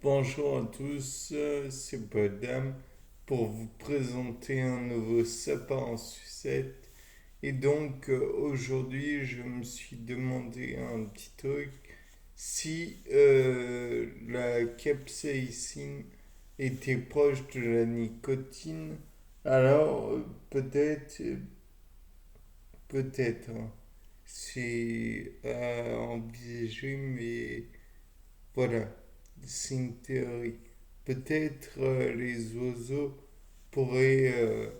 Bonjour à tous, c'est Podam pour vous présenter un nouveau sapin en sucette. Et donc aujourd'hui, je me suis demandé un petit truc si la capsaïcine était proche de la nicotine. Alors peut-être, peut-être, hein. C'est à envisager, mais voilà, c'est une théorie. Peut-être les oiseaux pourraient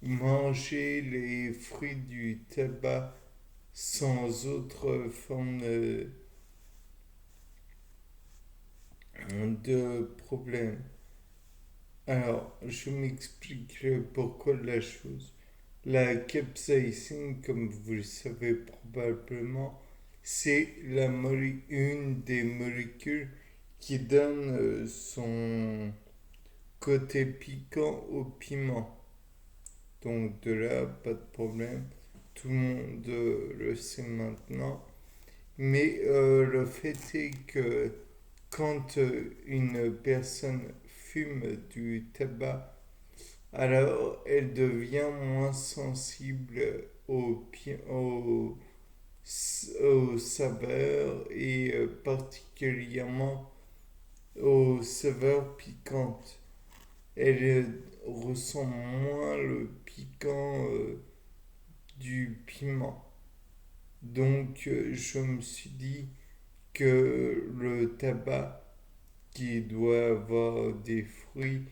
manger les fruits du tabac sans autre forme de problème. Alors, je m'explique pourquoi de la chose. La capsaïcine, comme vous le savez probablement, c'est une des molécules qui donne son côté piquant au piment. Donc de là, pas de problème. Tout le monde le sait maintenant. Mais le fait est que quand une personne fume du tabac, alors elle devient moins sensible aux saveurs et particulièrement aux saveurs piquantes. Elle ressent moins le piquant du piment. Donc je me suis dit que le tabac qui doit avoir des fruits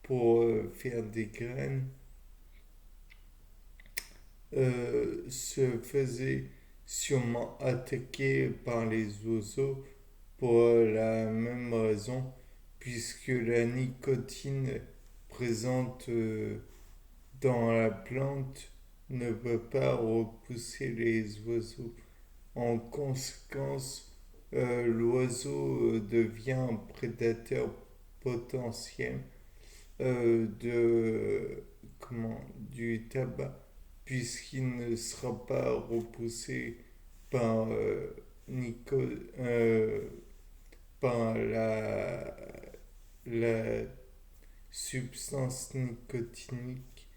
pour faire des graines se faisait sûrement attaquer par les oiseaux pour la même raison, puisque la nicotine présente dans la plante ne peut pas repousser les oiseaux. En conséquence, l'oiseau devient un prédateur potentiel du tabac, puisqu'il ne sera pas repoussé par, Nico, euh, par la substance nicotinique.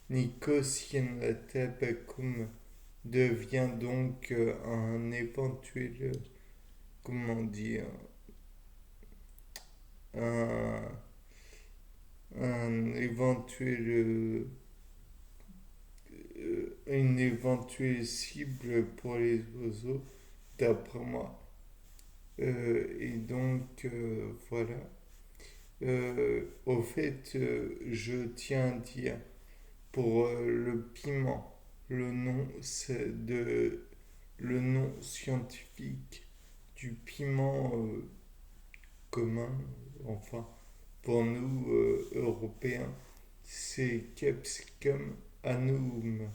Nicotiana tabacum devient donc un éventuel, comment dire, un, un éventuel, une éventuelle cible pour les oiseaux, d'après moi. Et donc, voilà. Au fait, je tiens à dire, pour le piment, le nom scientifique du piment commun, enfin, pour nous Européens, c'est Capsicum annuum.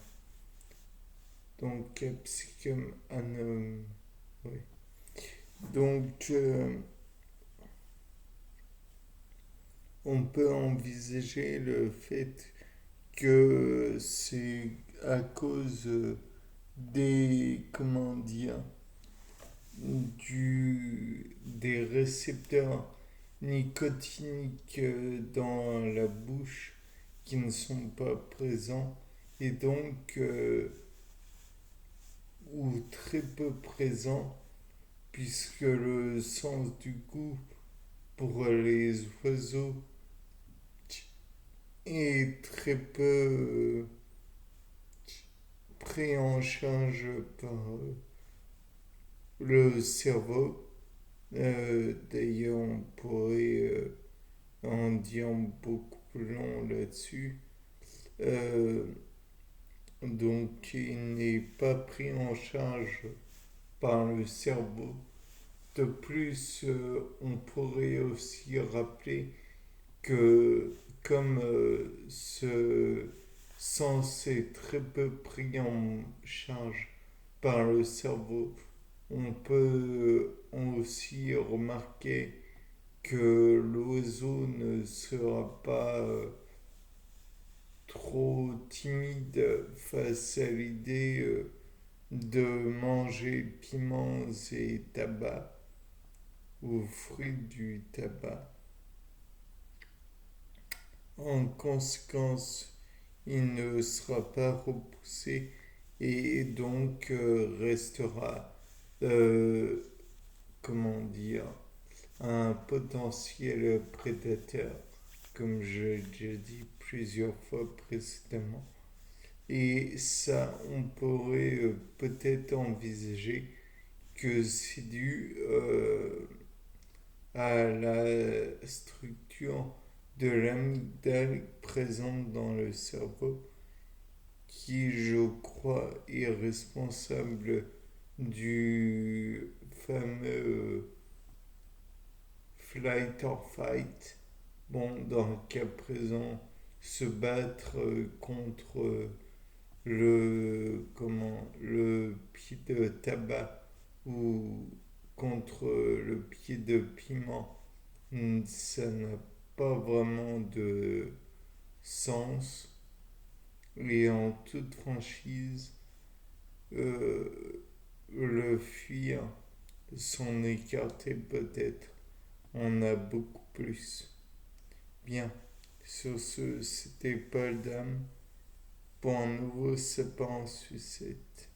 Donc, Capsicum annuum, oui. Donc, on peut envisager le fait que c'est à cause comment dire, des récepteurs nicotiniques dans la bouche qui ne sont pas présents et donc ou très peu présents puisque le sens du goût pour les oiseaux est très peu pris en charge par le cerveau. D'ailleurs, on pourrait en dire beaucoup plus long là-dessus. Euh, donc, il n'est pas pris en charge par le cerveau. De plus, on pourrait aussi rappeler que comme ce sens est très peu pris en charge par le cerveau, on peut aussi remarquer que l'oiseau ne sera pas trop timide face à l'idée de manger piments et tabac. aux fruits du tabac. En conséquence, il ne sera pas repoussé et donc restera, euh, comment dire, un potentiel prédateur, comme j'ai déjà dit plusieurs fois précédemment. Et ça, on pourrait peut-être envisager que c'est dû à la structure de l'amygdale présente dans le cerveau qui, je crois, est responsable du fameux flight or fight. Bon, dans le cas présent, se battre contre le pied de tabac ou contre le pied de piment, ça n'a pas vraiment de sens. Et en toute franchise, euh, le fuir, s'en écarter peut-être, on a beaucoup plus. Bien, sur ce, c'était Paul Dame pour un nouveau sapin en sucette.